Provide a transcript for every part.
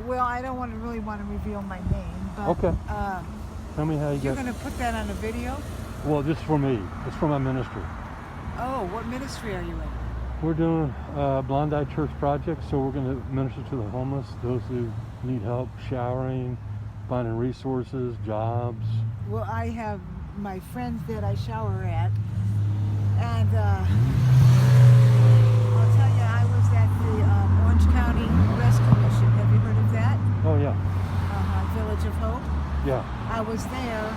Well, I don't really want to reveal my name, but Okay. Tell me how you you're got. going to put that on a video? Well, just for me. It's for my ministry. Oh, what ministry are you in? We're doing a Blondie Church project, so we're going to minister to the homeless, those who need help showering, finding resources, jobs. Well, I have my friends that I shower at, and I'll tell you, I was at the Orange County Rescue Mission. Have you heard of that? Oh yeah, Village of Hope. yeah. I was there,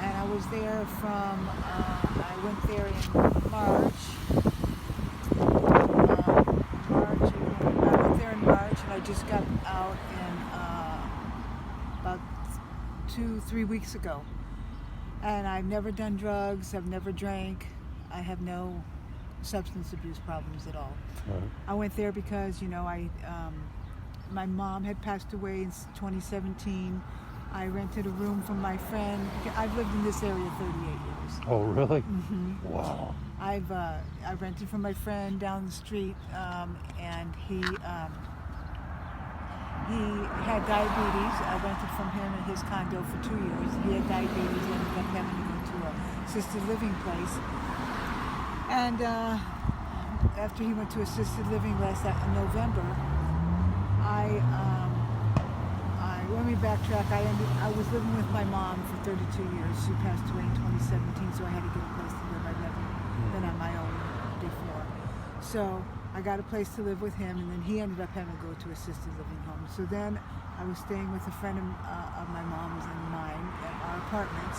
and I was there from, I went there in March. I went there in March, and I just got out in about 2-3 weeks ago. And I've never done drugs, I've never drank, I have no substance abuse problems at all. Right. I went there because, my mom had passed away in 2017. I rented a room from my friend. I've lived in this area 38 years. Oh really? Mm-hmm. Wow. I rented from my friend down the street, and he had diabetes. I rented from him in his condo for 2 years. He had diabetes. He ended up having to go to a assisted living place. And after he went to assisted living last November, let me backtrack. I was living with my mom for 32 years. She passed away in 2017, so I had to get a place to live. I'd never been on my own before. So I got a place to live with him, and then he ended up having to go to assisted living home. So then I was staying with a friend of my mom's and mine at our apartment,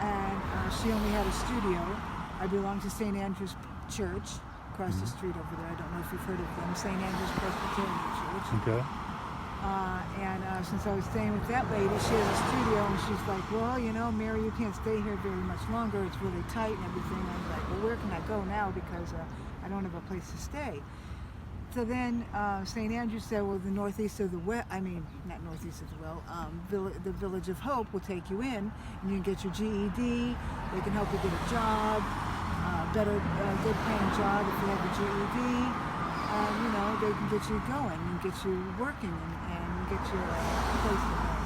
and she only had a studio. I belong to St. Andrew's Church across the street over there. I don't know if you've heard of them, St. Andrew's Presbyterian Church. Okay. Since I was staying with that lady, she has a studio, and she's like, well, Mary, you can't stay here very much longer. It's really tight and everything. I was like, well, where can I go now, because I don't have a place to stay. So then St. Andrew said, well, the northeast of the well, not northeast of the well, the Village of Hope will take you in, and you can get your GED. They can help you get a job, good paying job if you have a GED. They can get you going and get you working and get you an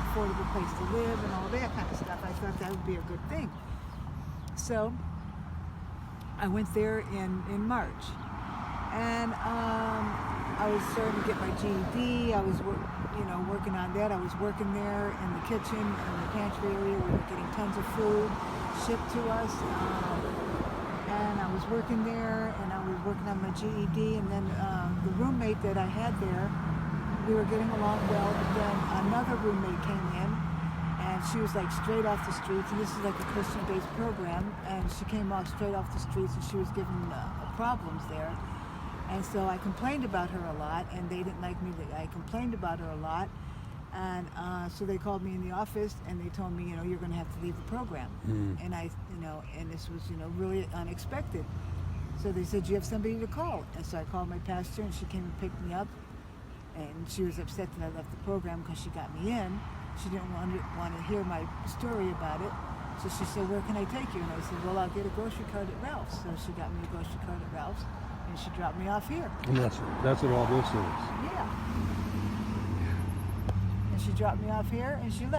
affordable place to live and all that kind of stuff. I thought that would be a good thing. So I went there in March, and I was starting to get my GED. I was working on that. I was working there in the kitchen, in the pantry area. We were getting tons of food shipped to us. And I was working there, and I was working on my GED, and then the roommate that I had there, we were getting along well, but then another roommate came in, and she was like straight off the streets, and this is like a Christian-based program, and she came off straight off the streets, and she was giving problems there. And so I complained about her a lot, and they didn't like me that I complained about her a lot. And so they called me in the office, and they told me, you're going to have to leave the program. And and this was, really unexpected. So they said, you have somebody to call. And so I called my pastor, and she came and picked me up. And she was upset that I left the program because she got me in. She didn't want to hear my story about it. So she said, where can I take you? And I said, well, I'll get a grocery cart at Ralph's. So she got me a grocery cart at Ralph's, and she dropped me off here. And that's what all this is. Yeah. And she dropped me off here, and she left.